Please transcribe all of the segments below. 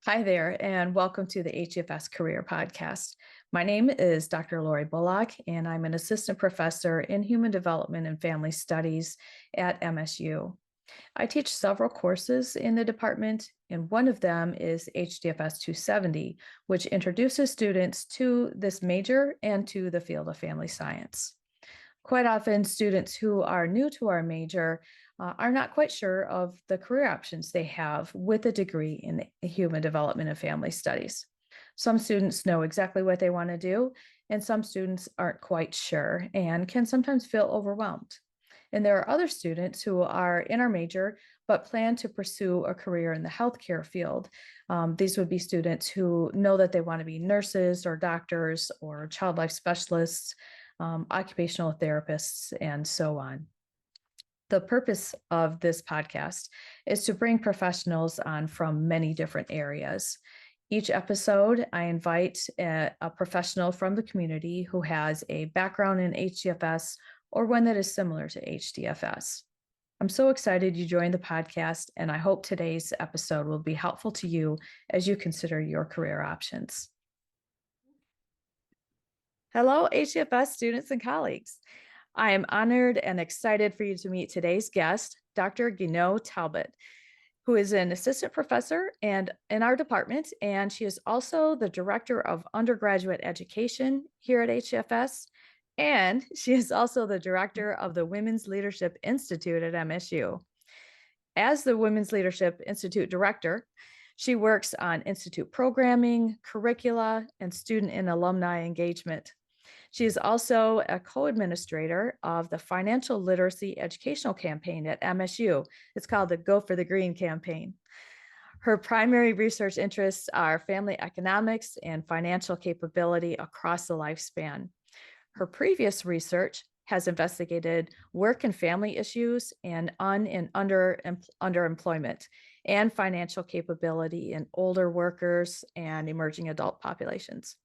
Hi there, and welcome to the HDFS Career Podcast. My name is Dr. Lori Bullock, and I'm an assistant professor in human development and family studies at MSU. I teach several courses in the department, and one of them is HDFS 270, which introduces students to this major and to the field of family science. Quite often, students who are new to our major are not quite sure of the career options they have with a degree in human development and family studies. Some students know exactly what they want to do, and some students aren't quite sure and can sometimes feel overwhelmed. And there are other students who are in our major but plan to pursue a career in the healthcare field. These would be students who know that they want to be nurses or doctors or child life specialists, occupational therapists, and so on. The purpose of this podcast is to bring professionals on from many different areas. Each episode, I invite a professional from the community who has a background in HDFS or one that is similar to HDFS. I'm so excited you joined the podcast, and I hope today's episode will be helpful to you as you consider your career options. Hello, HDFS students and colleagues. I am honored and excited for you to meet today's guest, Dr. Guinot Talbot, who is an assistant professor in our department, and she is also the director of undergraduate education here at HDFS, and she is also the director of the Women's Leadership Institute at MSU. As the Women's Leadership Institute director, she works on institute programming, curricula, and student and alumni engagement. She is also a co-administrator of the Financial Literacy Educational Campaign at MSU. It's called the Go for the Green campaign. Her primary research interests are family economics and financial capability across the lifespan. Her previous research has investigated work and family issues and underemployment and financial capability in older workers and emerging adult populations.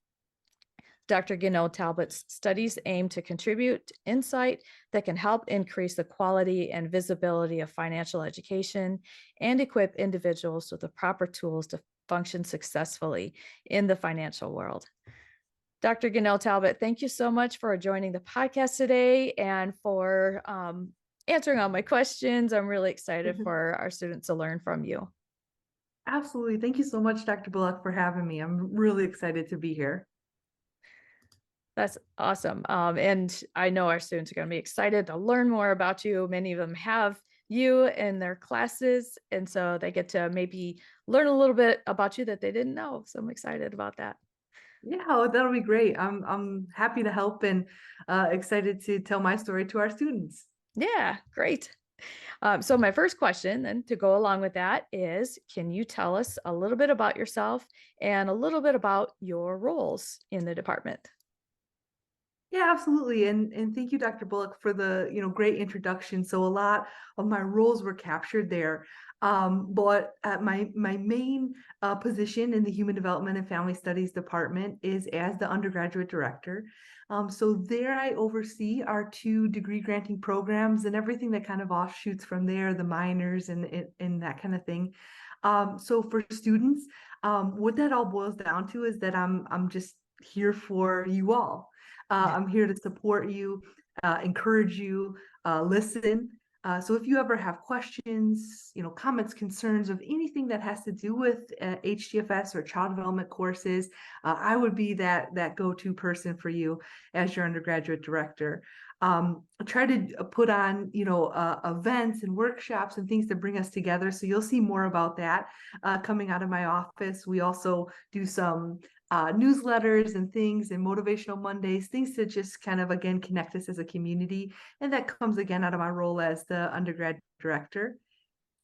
Dr. Guinot Talbot's studies aim to contribute insight that can help increase the quality and visibility of financial education and equip individuals with the proper tools to function successfully in the financial world. Dr. Guinot Talbot, thank you so much for joining the podcast today and for answering all my questions. I'm really excited for our students to learn from you. Absolutely. Thank you so much, Dr. Bullock, for having me. I'm really excited to be here. That's awesome. And I know our students are going to be excited to learn more about you. Many of them have you in their classes, and so they get to maybe learn a little bit about you that they didn't know. So I'm excited about that. Yeah, that'll be great. I'm happy to help and excited to tell my story to our students. Yeah, great. So my first question then to go along with that is, can you tell us a little bit about yourself and a little bit about your roles in the department? Yeah, absolutely. And thank you, Dr. Bullock, for the great introduction. So a lot of my roles were captured there. But my main position in the Human Development and Family Studies Department is as the undergraduate director. So there I oversee our 2 degree granting programs and everything that kind of offshoots from there, the minors and that kind of thing. So for students, what that all boils down to is that I'm just here for you all. I'm here to support you, encourage you, listen. So if you ever have questions, comments, concerns of anything that has to do with HDFS or child development courses, I would be that go-to person for you as your undergraduate director. I try to put on, events and workshops and things to bring us together. So you'll see more about that coming out of my office. We also do some newsletters and things and motivational Mondays, things to just kind of, again, connect us as a community. And that comes again out of my role as the undergrad director.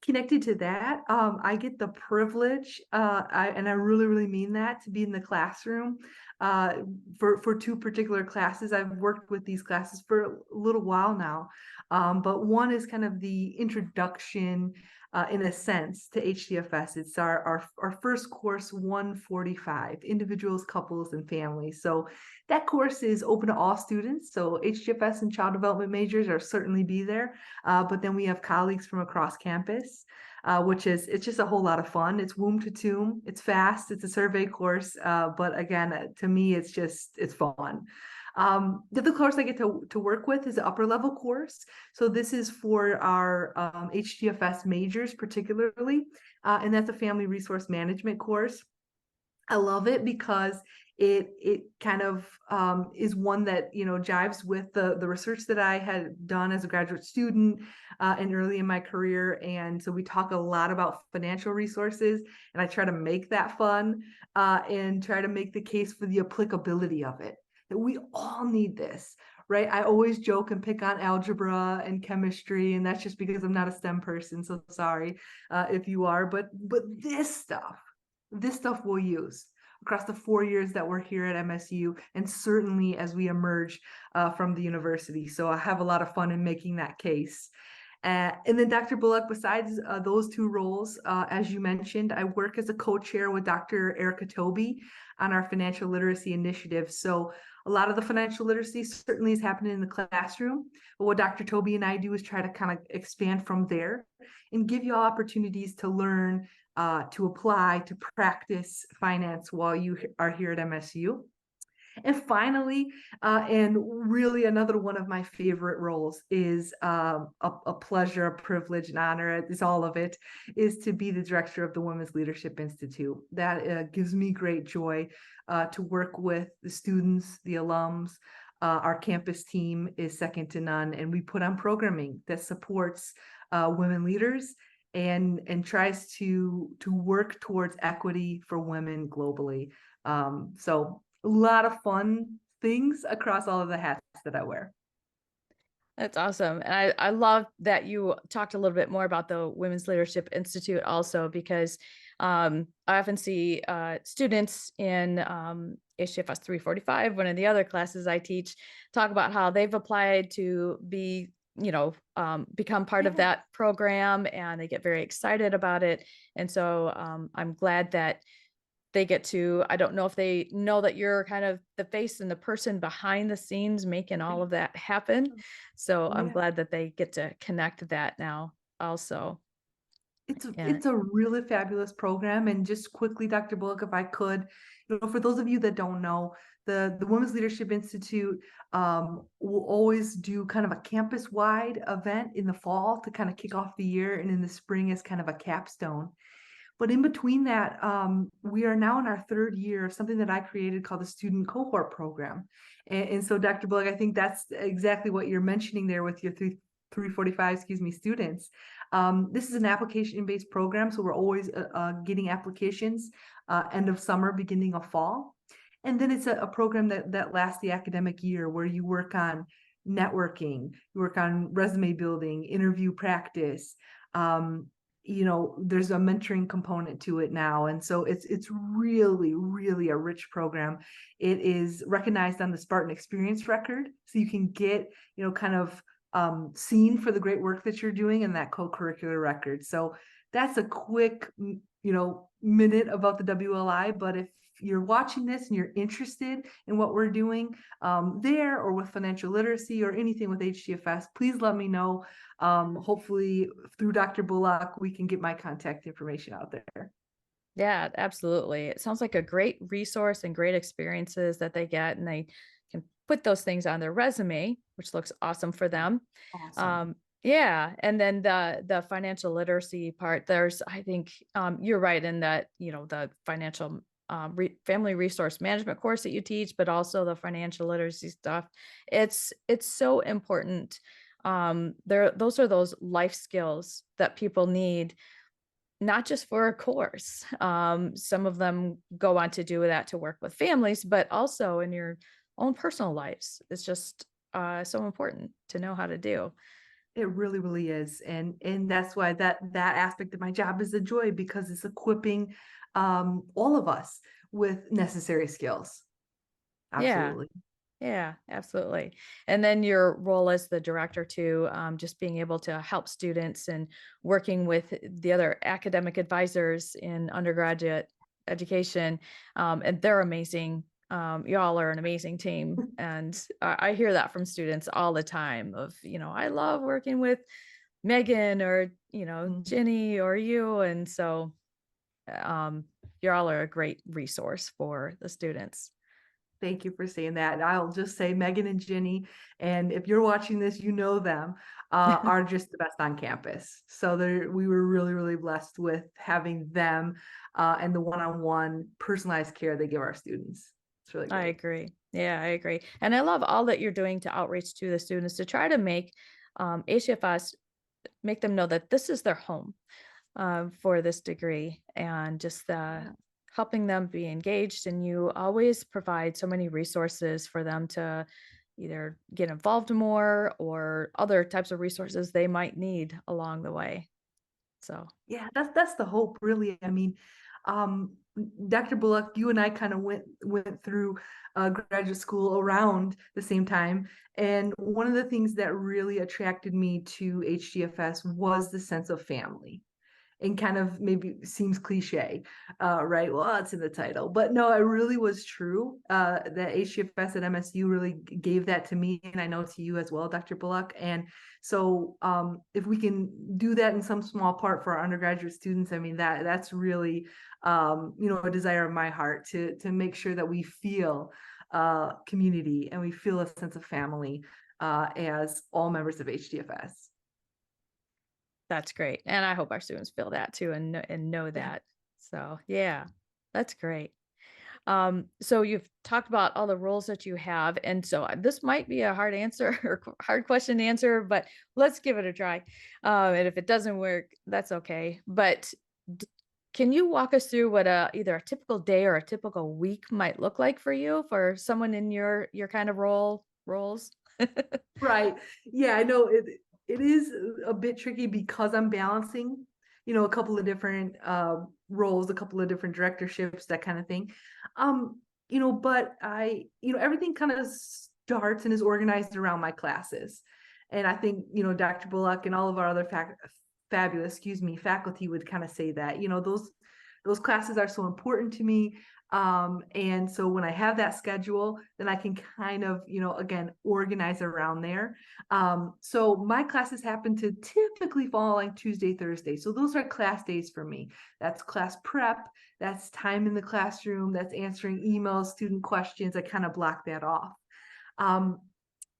Connected to that, I get the privilege, and I really, really mean that, to be in the classroom for 2 particular classes. I've worked with these classes for a little while now, but one is kind of the introduction, in a sense, to HDFS. It's our first course, 145, individuals, couples, and families. So that course is open to all students. So HDFS and child development majors are certainly be there, but then we have colleagues from across campus. practice, which is, it's just a whole lot of fun. It's womb to tomb. It's fast. It's a survey course. But again, to me, it's fun. The other course I get to work with is the upper level course. So this is for our HDFS majors particularly, and that's a family resource management course. I love it because it kind of is one that, you know, jives with the research that I had done as a graduate student and early in my career. And so we talk a lot about financial resources, and I try to make that fun and try to make the case for the applicability of it, that we all need this. Right. I always joke and pick on algebra and chemistry, and that's just because I'm not a STEM person. So sorry if you are, but this stuff we'll use across the 4 years that we're here at MSU, and certainly as we emerge from the university. So I have a lot of fun in making that case. And then Dr. Bullock, besides those two roles, as you mentioned, I work as a co-chair with Dr. Erica Toby on our financial literacy initiative. So a lot of the financial literacy certainly is happening in the classroom, but what Dr. Toby and I do is try to kind of expand from there and give you all opportunities to learn, to apply, to practice finance while you are here at MSU. And finally, and really another one of my favorite roles is a pleasure, a privilege, an honor, it's all of it, is to be the director of the Women's Leadership Institute. That gives me great joy to work with the students, the alums. Our campus team is second to none, and we put on programming that supports women leaders and tries to work towards equity for women globally. So a lot of fun things across all of the hats that I wear. That's awesome. And I love that you talked a little bit more about the Women's Leadership Institute also, because I often see students in HDFS 345, one of the other classes I teach, talk about how they've applied to be, become part of Yeah. that program, and they get very excited about it. And so I'm glad that they get to, I don't know if they know that you're kind of the face and the person behind the scenes making all of that happen. So I'm Yeah. glad that they get to connect that now also. And It's a really fabulous program. And just quickly, Dr. Bullock, if I could, for those of you that don't know, the Women's Leadership Institute will always do kind of a campus-wide event in the fall to kind of kick off the year, and in the spring as kind of a capstone. But in between that, we are now in our third year of something that I created called the Student Cohort Program. And so, Dr. Bullock, I think that's exactly what you're mentioning there with your 345, students. This is an application-based program, so we're always getting applications end of summer, beginning of fall. And then it's a program that lasts the academic year, where you work on networking, you work on resume building, interview practice. There's a mentoring component to it now. And so it's really, really a rich program. It is recognized on the Spartan Experience record. So you can get, kind of seen for the great work that you're doing in that co-curricular record. So that's a quick, minute about the WLI. But if you're watching this and you're interested in what we're doing there, or with financial literacy or anything with HDFS, please let me know. Hopefully through Dr. Bullock, we can get my contact information out there. yeah, absolutely. It sounds like a great resource and great experiences that they get, and they can put those things on their resume, which looks awesome for them. Awesome. Yeah. And then the financial literacy part, I think you're right in that, the financial family resource management course that you teach, but also the financial literacy stuff. It's so important. Those are those life skills that people need, not just for a course. Some of them go on to do that to work with families, but also in your own personal lives. It's just so important to know how to do. It really, really is. And that's why that aspect of my job is a joy, because it's equipping all of us with necessary skills. Yeah. Absolutely. Yeah, absolutely. And then your role as the director too, just being able to help students and working with the other academic advisors in undergraduate education. And they're amazing. Y'all are an amazing team. And I hear that from students all the time of, I love working with Megan or, Mhm. Ginny or you. And so um, you all are a great resource for the students. Thank you for saying that. And I'll just say Megan and Ginny, and if you're watching this, you know them, are just the best on campus. So we were really, really blessed with having them and the one-on-one personalized care they give our students. It's really I great. agree. Yeah, I agree. And I love all that you're doing to outreach to the students to try to make HFS, make them know that this is their home for this degree, and just Yeah. helping them be engaged. And you always provide so many resources for them to either get involved more or other types of resources they might need along the way. So, Yeah, that's the hope, really. I mean, um, Dr. Bullock, you and I kind of went through graduate school around the same time, and one of the things that really attracted me to HDFS was the sense of family, and kind of maybe seems cliche, right? Well, it's in the title, but no, it really was true. That HGFS at MSU really gave that to me, and I know to you as well, Dr. Bullock. And so, if we can do that in some small part for our undergraduate students, I mean that's really, a desire of my heart to make sure that we feel community and we feel a sense of family as all members of HDFS. that's great. And I hope our students feel that too, and know Yeah. that. So, yeah, that's great. So you've talked about all the roles that you have, and so this might be a hard answer or hard question to answer, but let's give it a try. And if it doesn't work, that's okay. But d- can you walk us through what either a typical day or a typical week might look like for you, for someone in your kind of roles? Right. Yeah, I know it is a bit tricky because I'm balancing, a couple of different roles, a couple of different directorships, that kind of thing. But everything kind of starts and is organized around my classes. And I think, Dr. Bullock and all of our other fabulous, excuse me, faculty would kind of say that, those classes are so important to me. And so when I have that schedule, then I can kind of, again, organize around there. So my classes happen to typically fall like Tuesday, Thursday. So those are class days for me. That's class prep, that's time in the classroom, that's answering emails, student questions. I kind of block that off. Um,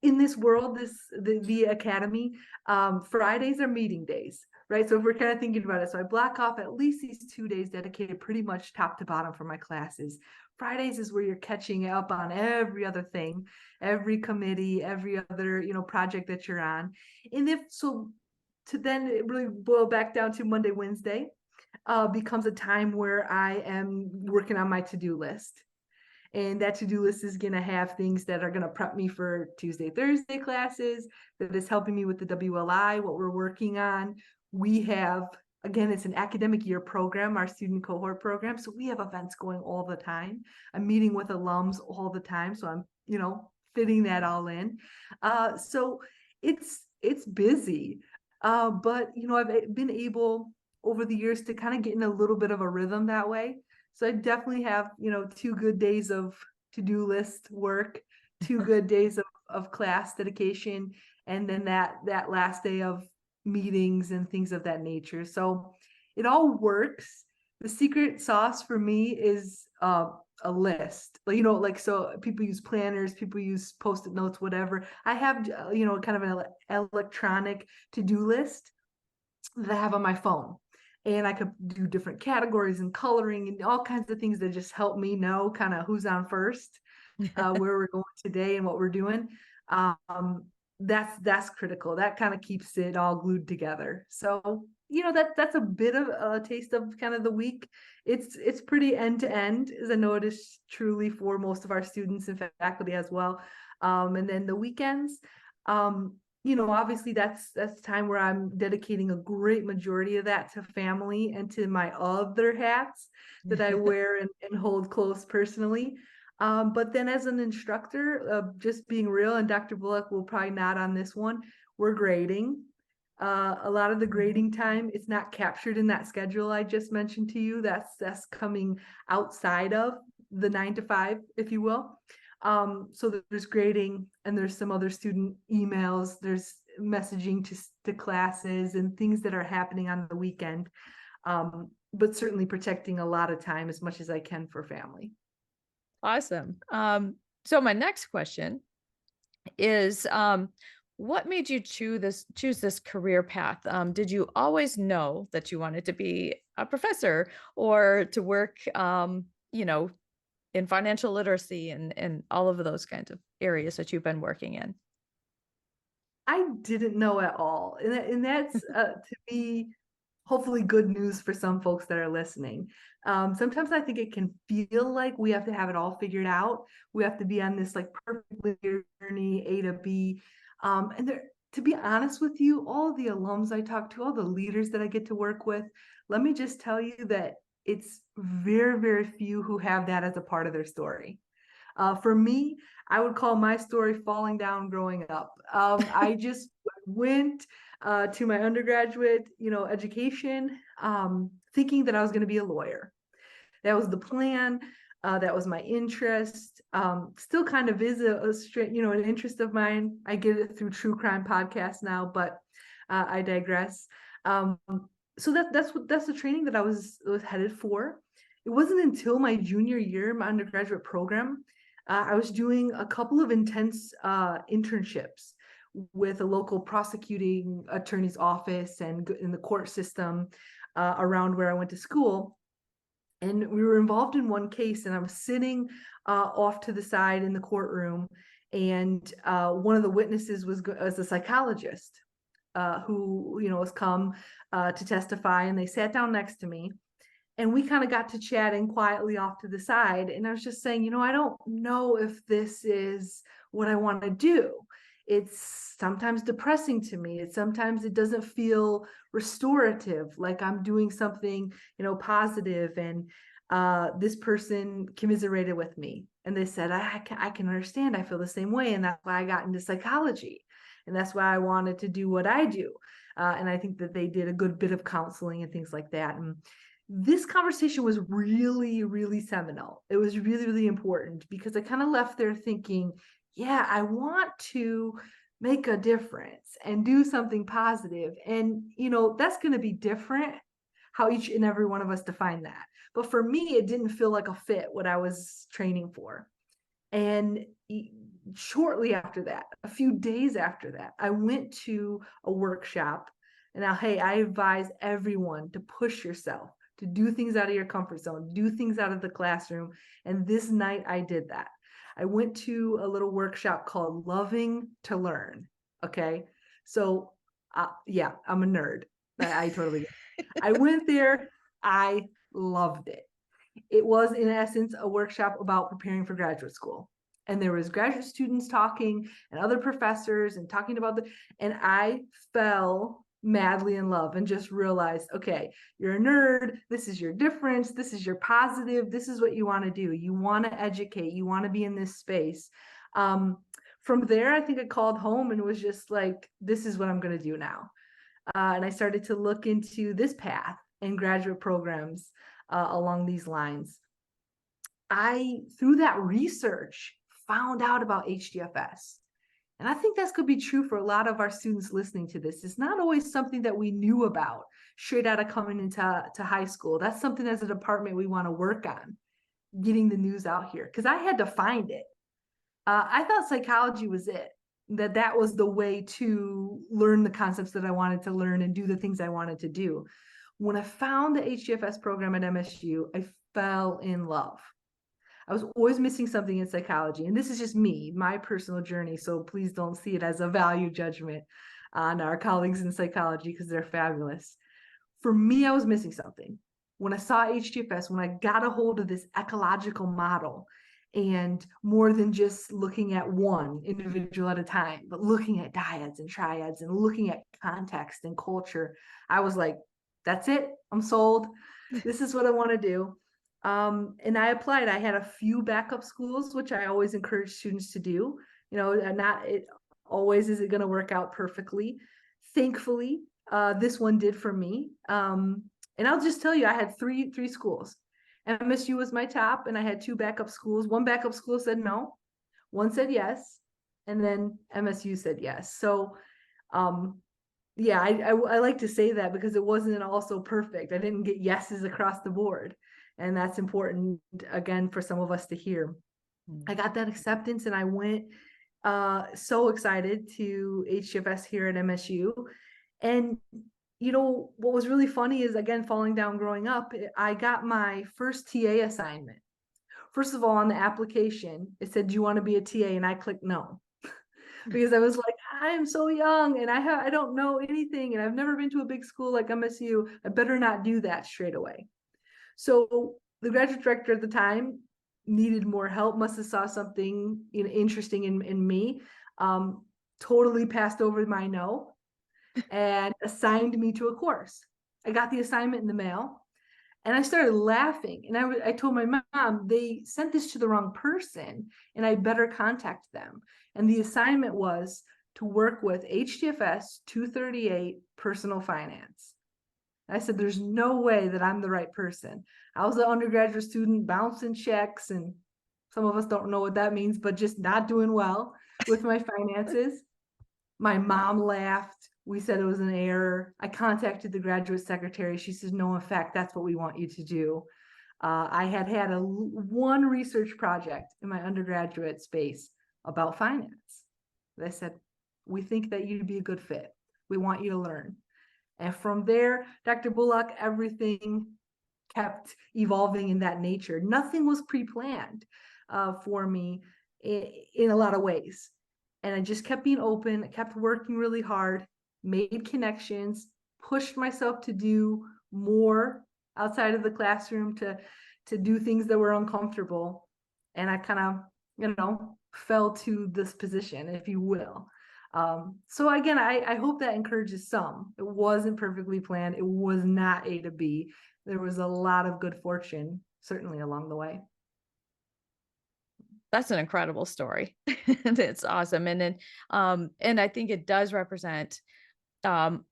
in this world, the academy, Fridays are meeting days, right? So if we're kind of thinking about it, so I block off at least these 2 days dedicated pretty much top to bottom for my classes. Fridays is where you're catching up on every other thing, every committee, every other, project that you're on. And if so, to then it really boil back down to Monday, Wednesday, becomes a time where I am working on my to-do list. And that to-do list is going to have things that are going to prep me for Tuesday, Thursday classes, that is helping me with the WLI, what we're working on. We have, again, it's an academic year program, our student cohort program. So we have events going all the time. I'm meeting with alums all the time. So I'm, fitting that all in. So it's busy. But I've been able over the years to kind of get in a little bit of a rhythm that way. So I definitely have, 2 good days of to-do list work, 2 good days of class dedication, and then that last day of meetings and things of that nature. So it all works. The secret sauce for me is a list. Like so people use planners, people use post-it notes, whatever. I have kind of an electronic to-do list that I have on my phone. And I could do different categories and coloring and all kinds of things that just help me know kind of who's on first, where we're going today and what we're doing. Um, that's critical. That kind of keeps it all glued together. So that's a bit of a taste of kind of the week. It's pretty end to end, as I know it is truly for most of our students and faculty as well. And then the weekends, obviously that's time where I'm dedicating a great majority of that to family and to my other hats that I wear and hold close personally. But then as an instructor, just being real, and Dr. Bullock will probably nod on this one, we're grading. A lot of the grading time, it's not captured in that schedule I just mentioned to you. That's coming outside of the 9 to 5, if you will. So there's grading and there's some other student emails. There's messaging to classes and things that are happening on the weekend. But certainly protecting a lot of time as much as I can for family. Awesome. So my next question is, what made you choose this career path? Did you always know that you wanted to be a professor or to work, in financial literacy and all of those kinds of areas that you've been working in? I didn't know at all. And that's to me, hopefully good news for some folks that are listening. Sometimes I think it can feel like we have to have it all figured out. We have to be on this like perfect linear journey, A to B. And there, to be honest with you, all the alums I talk to, all the leaders that I get to work with, let me just tell you that it's very, very few who have that as a part of their story. For me, I would call my story falling down growing up. I just went to my undergraduate, education, thinking that I was going to be a lawyer. That was the plan. That was my interest. Still kind of is an interest of mine. I get it through true crime podcasts now, but I digress. So that's the training that I was headed for. It wasn't until my junior year in my undergraduate program, I was doing a couple of intense internships with a local prosecuting attorney's office and in the court system around where I went to school. And we were involved in one case, and I was sitting off to the side in the courtroom, and one of the witnesses was a psychologist who was come to testify, and they sat down next to me. And we kind of got to chatting quietly off to the side. And I was just saying, I don't know if this is what I want to do. It's sometimes depressing to me. Sometimes it doesn't feel restorative, like I'm doing something, positive. And this person commiserated with me. And they said, I can understand. I feel the same way. And that's why I got into psychology. And that's why I wanted to do what I do. And I think that they did a good bit of counseling and things like that. And this conversation was really, really seminal. It was really, really important because I kind of left there thinking, yeah, I want to make a difference and do something positive. And, that's going to be different how each and every one of us define that. But for me, it didn't feel like a fit what I was training for. And shortly after that, a few days after that, I went to a workshop. And now, hey, I advise everyone to push yourself, to do things out of your comfort zone, do things out of the classroom. And this night I did that. I went to a little workshop called Loving to Learn. Okay. So yeah, I'm a nerd. I totally get it. I went there. I loved it. It was in essence a workshop about preparing for graduate school. And there was graduate students talking and other professors and talking about and I fell madly in love and just realized, okay, you're a nerd. This is your difference. This is your positive. This is what you want to do. You want to educate. You want to be in this space. From there, I think I called home and was just like, this is what I'm going to do now. And I started to look into this path and graduate programs along these lines. Through that research, found out about HDFS. And I think that could be true for a lot of our students listening to this. It's not always something that we knew about straight out of coming into high school. That's something as a department we want to work on, getting the news out here. Because I had to find it. I thought psychology was it, that was the way to learn the concepts that I wanted to learn and do the things I wanted to do. When I found the HDFS program at MSU, I fell in love. I was always missing something in psychology. And this is just me, my personal journey. So please don't see it as a value judgment on our colleagues in psychology because they're fabulous. For me, I was missing something. When I saw HDFS, when I got a hold of this ecological model, and more than just looking at one individual at a time, but looking at dyads and triads and looking at context and culture, I was like, that's it. I'm sold. This is what I want to do. And I applied. I had a few backup schools, which I always encourage students to do. Not it always is it going to work out perfectly. Thankfully, this one did for me. And I'll just tell you, I had three schools. MSU was my top, and I had two backup schools. One backup school said no, one said yes, and then MSU said yes. So Yeah, I like to say that because it wasn't also perfect. I didn't get yeses across the board. And that's important, again, for some of us to hear. I got that acceptance and I went so excited to HDFS here at MSU. And what was really funny is, again, falling down growing up, I got my first TA assignment. First of all, on the application, it said, "Do you want to be a TA?" And I clicked no. Because I was like, I'm so young and I don't know anything and I've never been to a big school like MSU. I better not do that straight away. So the graduate director at the time needed more help, must have saw something interesting in me. Totally passed over my no and assigned me to a course. I got the assignment in the mail and I started laughing. And I told my mom, they sent this to the wrong person and I better contact them. And the assignment was to work with HDFS 238 personal finance. I said, there's no way that I'm the right person. I was an undergraduate student bouncing checks, and some of us don't know what that means, but just not doing well with my finances. My mom laughed. We said it was an error. I contacted the graduate secretary. She says, no, in fact, that's what we want you to do. I had one research project in my undergraduate space about finance. They said, we think that you'd be a good fit. We want you to learn. And from there, Dr. Bullock, everything kept evolving in that nature. Nothing was pre-planned for me in a lot of ways. And I just kept being open, kept working really hard, made connections, pushed myself to do more outside of the classroom, to do things that were uncomfortable. And I kind of, fell to this position, if you will. So again, I hope that encourages some. It wasn't perfectly planned. It was not A to B. There was a lot of good fortune, certainly along the way. That's an incredible story. It's awesome. And then, and I think it does represent, what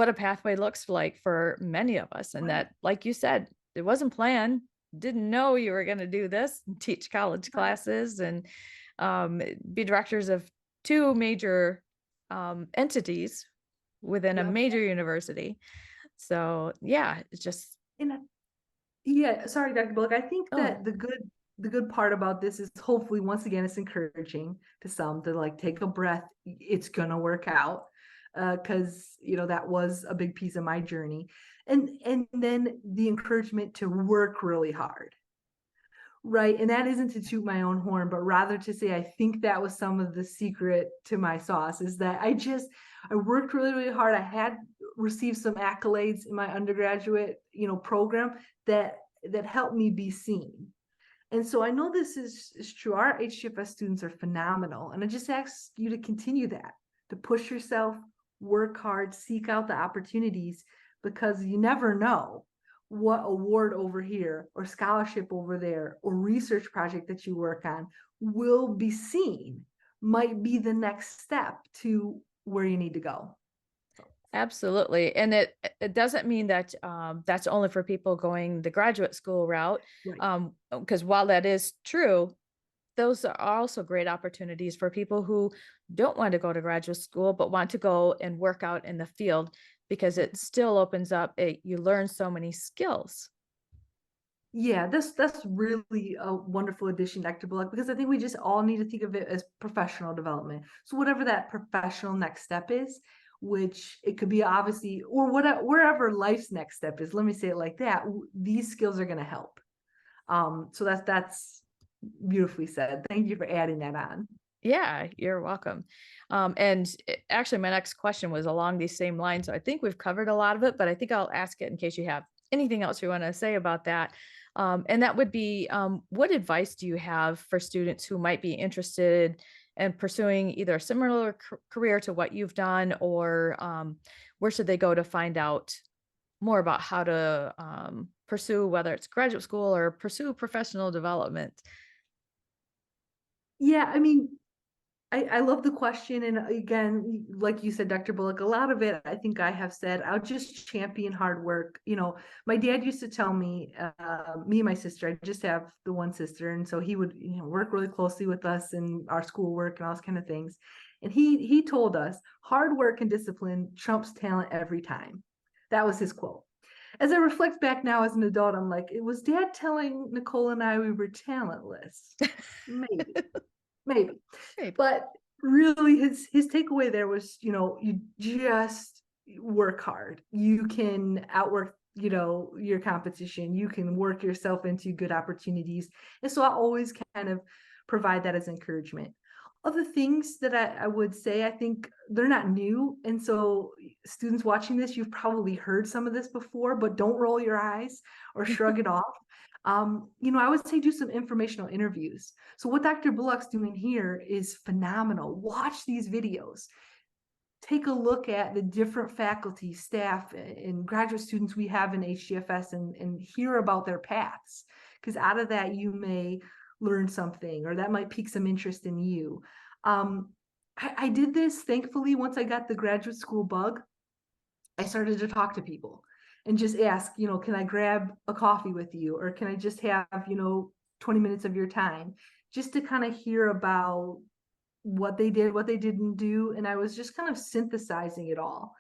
a pathway looks like for many of us. And that, like you said, it wasn't planned, didn't know you were going to do this, teach college classes and, be directors of two major, entities within a Yep. major university. So yeah, it's just, And yeah, sorry, Dr. Bullock. I think oh, that the good part about this is, hopefully, once again, it's encouraging to some to like take a breath. It's gonna work out, because that was a big piece of my journey, and then the encouragement to work really hard. Right. And that isn't to toot my own horn, but rather to say, I think that was some of the secret to my sauce, is that I worked really, really hard. I had received some accolades in my undergraduate, program that helped me be seen. And so I know this is true. Our HDFS students are phenomenal. And I just ask you to continue that, to push yourself, work hard, seek out the opportunities, because you never know what award over here or scholarship over there or research project that you work on will be seen, might be the next step to where you need to go. absolutely. And it doesn't mean that, that's only for people going the graduate school route. Right. Because while that is true, those are also great opportunities for people who don't want to go to graduate school, but want to go and work out in the field, because it still opens up, you learn so many skills. Yeah, that's really a wonderful addition, Dr. Bullock, because I think we just all need to think of it as professional development. So whatever that professional next step is, which it could be obviously, or whatever, wherever life's next step is, let me say it like that, these skills are going to help. So that's beautifully said. Thank you for adding that on. Yeah, you're welcome. And actually, my next question was along these same lines. So I think we've covered a lot of it, but I think I'll ask it in case you have anything else you want to say about that. And that would be, what advice do you have for students who might be interested in pursuing either a similar career to what you've done, or, where should they go to find out more about how to, pursue, whether it's graduate school or pursue professional development? Yeah, I mean, I love the question. And again, like you said, Dr. Bullock, a lot of it, I think I have said, I'll just champion hard work. My dad used to tell me, me and my sister, I just have the one sister. And so he would, work really closely with us in our schoolwork and all those kind of things. And he told us hard work and discipline trumps talent every time. That was his quote. As I reflect back now as an adult, I'm like, it was Dad telling Nicole and I we were talentless. Maybe, maybe. Maybe. But really his takeaway there was, you just work hard. You can outwork, your competition. You can work yourself into good opportunities. And so I always kind of provide that as encouragement. Other things that I would say, I think they're not new. And so students watching this, you've probably heard some of this before, but don't roll your eyes or shrug it off. I would say do some informational interviews. So what Dr. Bullock's doing here is phenomenal. Watch these videos. Take a look at the different faculty, staff, and graduate students we have in HDFS and hear about their paths. Because out of that, you may learn something, or that might pique some interest in you. I did this, thankfully, once I got the graduate school bug. I started to talk to people and just ask, can I grab a coffee with you? Or can I just have, 20 minutes of your time just to kind of hear about what they did, what they didn't do. And I was just kind of synthesizing it all.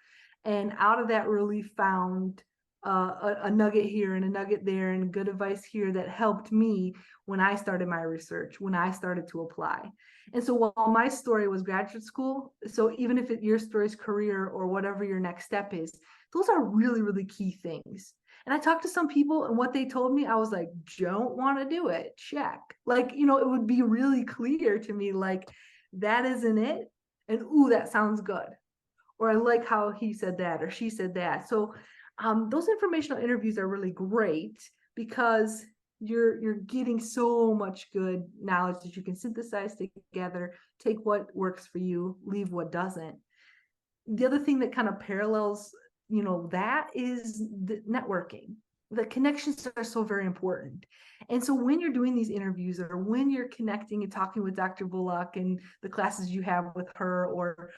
And out of that really found a nugget here and a nugget there and good advice here that helped me when I started my research, when I started to apply. And so while my story was graduate school, so even if your story is career or whatever your next step is, those are really, really key things. And I talked to some people and what they told me, I was like, don't want to do it. Check. Like, it would be really clear to me, like, that isn't it. And ooh, that sounds good. Or I like how he said that or she said that. So those informational interviews are really great because you're getting so much good knowledge that you can synthesize together, take what works for you, leave what doesn't. The other thing that kind of parallels, that is the networking. The connections are so very important. And so when you're doing these interviews or when you're connecting and talking with Dr. Bullock and the classes you have with her or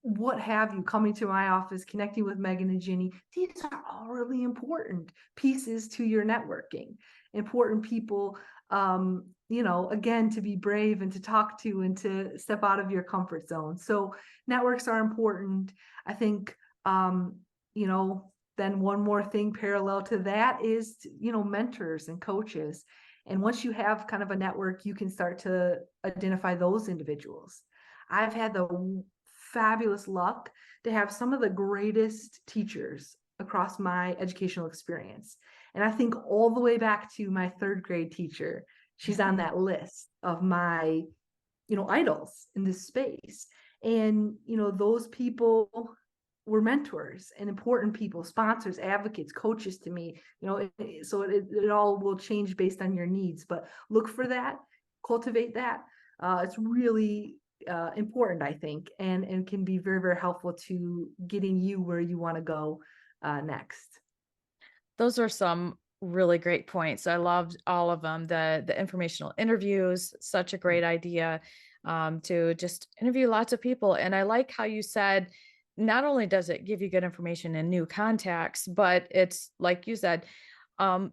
what have you, coming to my office, connecting with Megan and Ginny, these are all really important pieces to your networking. Important people, again, to be brave and to talk to and to step out of your comfort zone. So networks are important. I think, then one more thing parallel to that is, mentors and coaches. And once you have kind of a network, you can start to identify those individuals. I've had the fabulous luck to have some of the greatest teachers across my educational experience. And I think all the way back to my third grade teacher, she's on that list of my, idols in this space. And, those people were mentors and important people, sponsors, advocates, coaches to me, so it all will change based on your needs, but look for that, cultivate that. It's really important, I think, and can be very, very helpful to getting you where you want to go next. Those are some really great points. I loved all of them. The informational interviews, such a great idea, to just interview lots of people. And I like how you said, not only does it give you good information and new contacts, but it's like you said,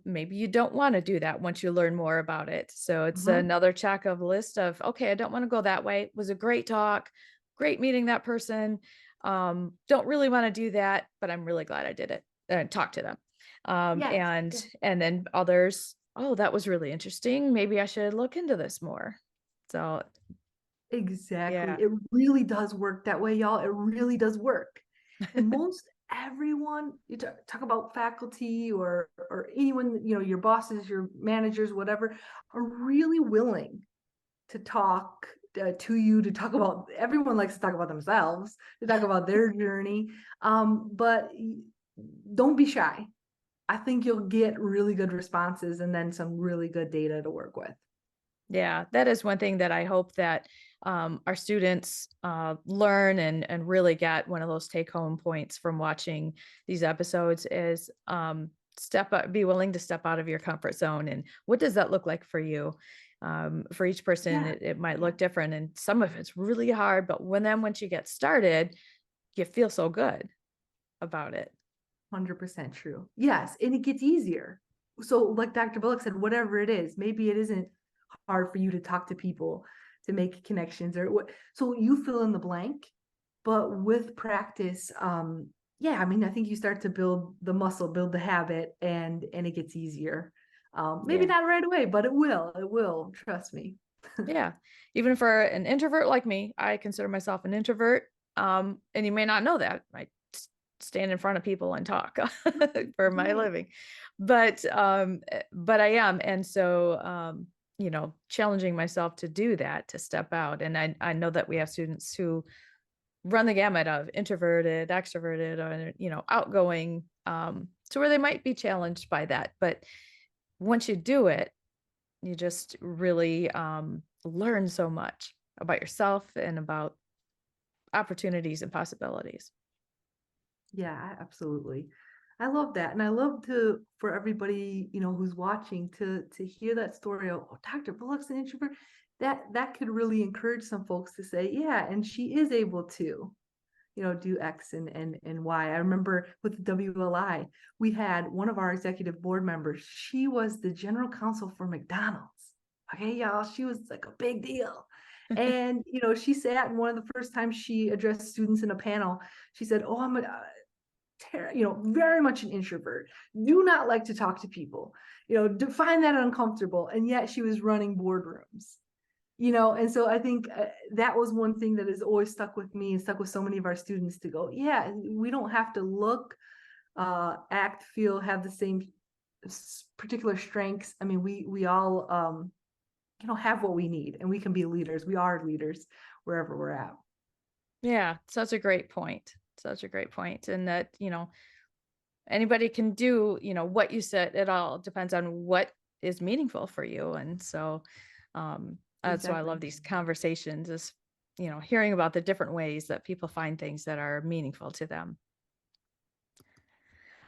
maybe you don't want to do that once you learn more about it. So it's another check of list of, okay, I don't want to go that way. It was a great talk, great meeting that person. Don't really want to do that, but I'm really glad I did it and talk to them. Yes. Yes. And then others, oh, that was really interesting. Maybe I should look into this more. So Exactly. yeah. It really does work that way, y'all. It really does work. And most everyone, you talk about faculty or anyone, your bosses, your managers, whatever, are really willing to talk to you, to talk about, everyone likes to talk about themselves, to talk about their journey. But don't be shy. I think you'll get really good responses and then some really good data to work with. Yeah, that is one thing that I hope that our students learn and really get one of those take home points from watching these episodes is be willing to step out of your comfort zone. And what does that look like for you? For each person, Yeah. it might look different, and some of it's really hard. But once you get started, you feel so good about it. 100% true. Yes, and it gets easier. So like Dr. Bullock said, whatever it is, maybe it isn't hard for you to talk to people to make connections or what. So you fill in the blank, but with practice, yeah, I mean, I think you start to build the muscle, build the habit, and it gets easier. Maybe Yeah. not right away, but it will, trust me. Yeah. Even for an introvert like me, I consider myself an introvert. And you may not know that. I stand in front of people and talk for my Right. living. But I am. And so challenging myself to do that, to step out. And I know that we have students who run the gamut of introverted, extroverted, or outgoing, to where they might be challenged by that. But once you do it, you just really learn so much about yourself and about opportunities and possibilities. Yeah, absolutely. I love that. And I love to for everybody, who's watching to hear that story of Dr. Bullock's an introvert. That could really encourage some folks to say, yeah, and she is able to, do X and Y. I remember with the WLI, we had one of our executive board members. She was the general counsel for McDonald's. Okay, y'all, she was like a big deal. And she sat, and one of the first times she addressed students in a panel, she said, "Oh, I'm a very much an introvert. Do not like to talk to people. Find that uncomfortable." And yet she was running boardrooms. And so I think that was one thing that has always stuck with me and stuck with so many of our students to go, yeah, we don't have to look, act, feel, have the same particular strengths. I mean, we all, have what we need, and we can be leaders. We are leaders wherever we're at. Yeah, such a great point. Such a great point. And that, anybody can do, what you said. It all depends on what is meaningful for you. And so that's why I love Exactly. these conversations, is, hearing about the different ways that people find things that are meaningful to them.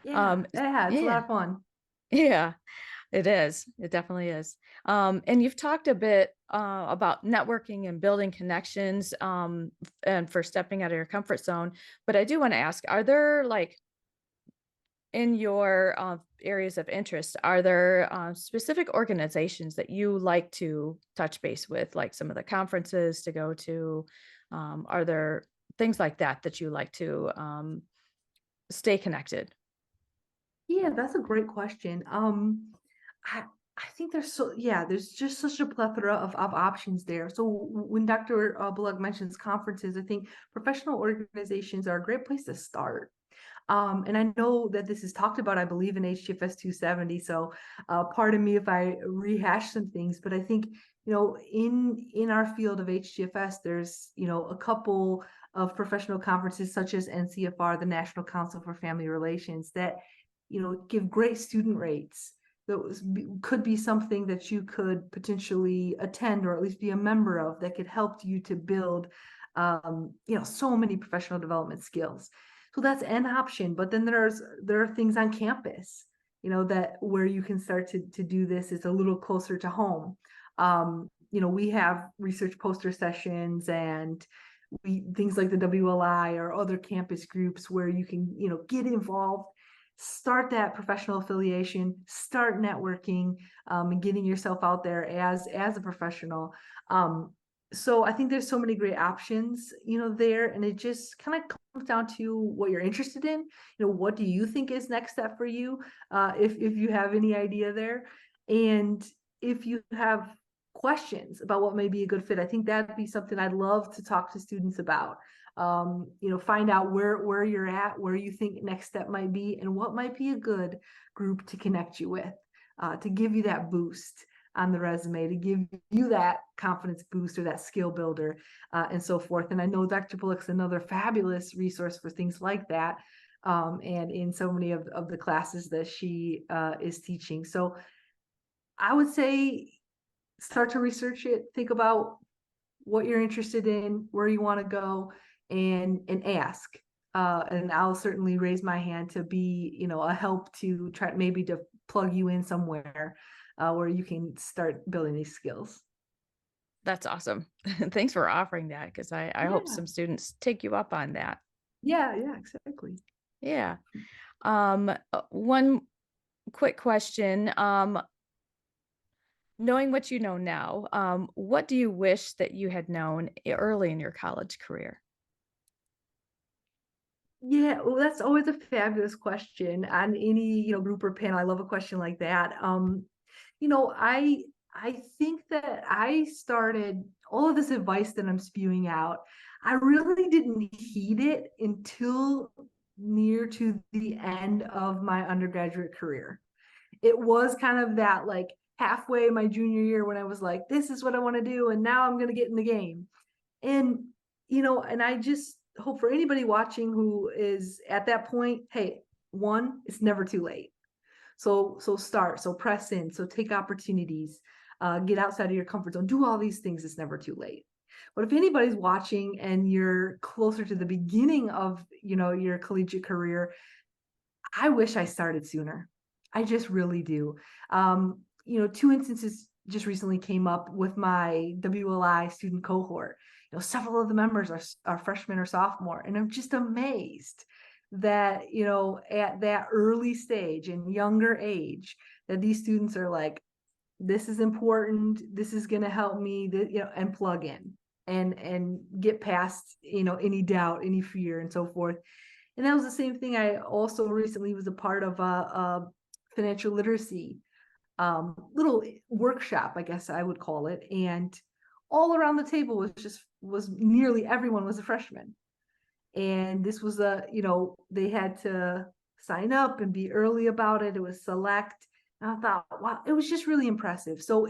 Yeah, Um, yeah, it's a lot yeah, of fun. yeah. It is. It definitely is. And you've talked a bit about networking and building connections, and for stepping out of your comfort zone. But I do want to ask, are there, like, in your areas of interest, are there specific organizations that you like to touch base with, like some of the conferences to go to? Are there things like that that you like to stay connected? Yeah, that's a great question. I I think there's just such a plethora of options there. So when Dr. Bullock mentions conferences, I think professional organizations are a great place to start. And I know that this is talked about, I believe, in HDFS 270. So pardon me if I rehash some things, but I think, in our field of HDFS, there's, a couple of professional conferences such as NCFR, the National Council for Family Relations, that, give great student rates. Could be something that you could potentially attend or at least be a member of, that could help you to build, so many professional development skills. So that's an option. But then there are things on campus, that where you can start to do this. It's a little closer to home. We have research poster sessions, and things like the WLI or other campus groups where you can, get involved, start that professional affiliation, start networking, and getting yourself out there as a professional. So I think there's so many great options, there, and it just kind of comes down to what you're interested in. What do you think is next step for you? If you have any idea there, and if you have questions about what may be a good fit, I think that'd be something I'd love to talk to students about. Find out where you're at, where you think next step might be, and what might be a good group to connect you with, to give you that boost on the resume, to give you that confidence boost or that skill builder, and so forth. And I know Dr. Bullock's another fabulous resource for things like that, and in so many of the classes that she is teaching. So I would say start to research it, think about what you're interested in, where you want to go, and ask. And I'll certainly raise my hand to be, a help to try maybe to plug you in somewhere where you can start building these skills. That's awesome. Thanks for offering that, because I hope Yeah, some students take you up on that. yeah, exactly. Yeah. One quick question. Knowing what you know now, what do you wish that you had known early in your college career? Yeah, well, that's always a fabulous question on any, group or panel. I love a question like that. I think that I started all of this advice that I'm spewing out. I really didn't heed it until near to the end of my undergraduate career. It was kind of that like halfway my junior year when I was like, this is what I want to do, and now I'm going to get in the game. And, and I just hope for anybody watching who is at that point, hey, one, it's never too late. So start, so press in, so take opportunities, get outside of your comfort zone, do all these things. It's never too late. But if anybody's watching and you're closer to the beginning of, your collegiate career, I wish I started sooner. I just really do. Two instances just recently came up with my WLI student cohort. Several of the members are freshmen or sophomore, and I'm just amazed that, at that early stage and younger age, that these students are like, this is important, this is going to help me, and plug in and get past, any doubt, any fear, and so forth. And that was the same thing. I also recently was a part of a financial literacy little workshop, I guess I would call it. And all around the table was nearly everyone was a freshman. And this was they had to sign up and be early about it. It was select. And I thought, wow, it was just really impressive. So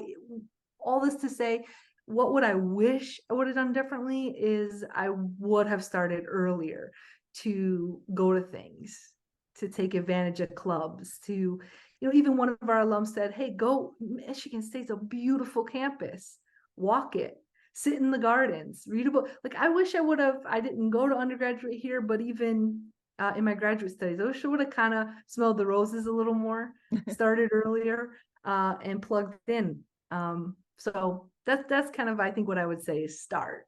all this to say, what would I wish I would have done differently is I would have started earlier to go to things, to take advantage of clubs, to, even one of our alums said, hey, go, Michigan State's a beautiful campus, walk it, sit in the gardens, read a book. Like, I wish I didn't go to undergraduate here, but even in my graduate studies, I wish I would have kind of smelled the roses a little more, started earlier, and plugged in. So that's kind of, I think, what I would say is start.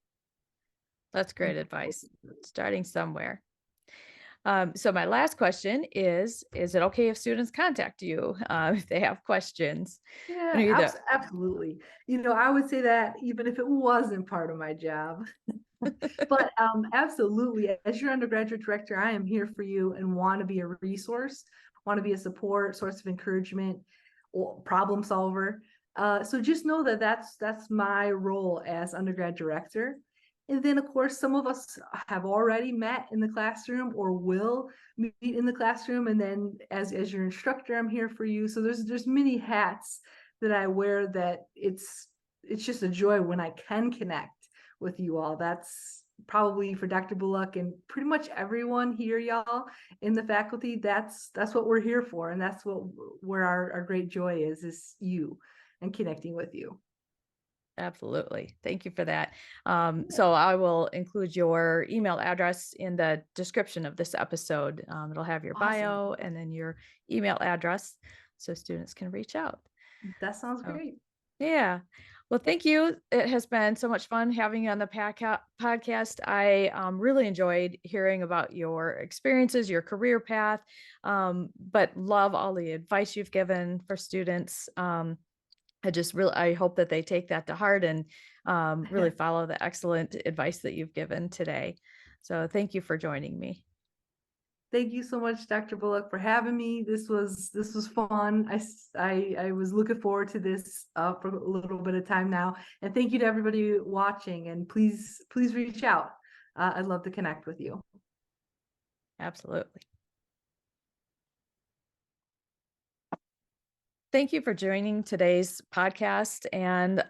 That's great advice. Starting somewhere. So my last question is it okay if students contact you if they have questions? Yeah, And either absolutely. I would say that even if it wasn't part of my job. But absolutely, as your undergraduate director, I am here for you and want to be a resource, want to be a support, source of encouragement, or problem solver. So just know that that's my role as undergrad director. And then, of course, some of us have already met in the classroom or will meet in the classroom. And then, as your instructor, I'm here for you. So there's many hats that I wear. That it's just a joy when I can connect with you all. That's probably for Dr. Bullock and pretty much everyone here, y'all, in the faculty. That's what we're here for, and that's where our great joy is you and connecting with you. absolutely. Thank you for that. So I will include your email address in the description of this episode. It'll have your Awesome. bio and then your email address so students can reach out. That sounds So great. yeah. Well, thank you. It has been so much fun having you on the podcast. I really enjoyed hearing about your experiences, your career path, but love all the advice you've given for students. I hope that they take that to heart and really follow the excellent advice that you've given today. So thank you for joining me. Thank you so much, Dr. Bullock, for having me. This was fun. I was looking forward to this for a little bit of time now. And thank you to everybody watching. And please reach out. I'd love to connect with you. Absolutely. Thank you for joining today's podcast and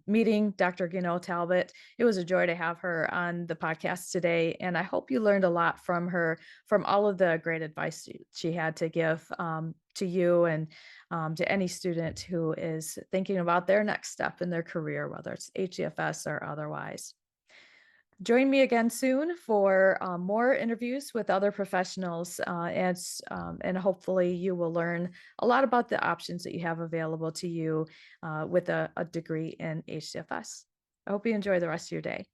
meeting Dr. Guinot Talbot. It was a joy to have her on the podcast today, and I hope you learned a lot from her, from all of the great advice she had to give to you and to any student who is thinking about their next step in their career, whether it's HDFS or otherwise. Join me again soon for more interviews with other professionals, and hopefully you will learn a lot about the options that you have available to you with a degree in HDFS. I hope you enjoy the rest of your day.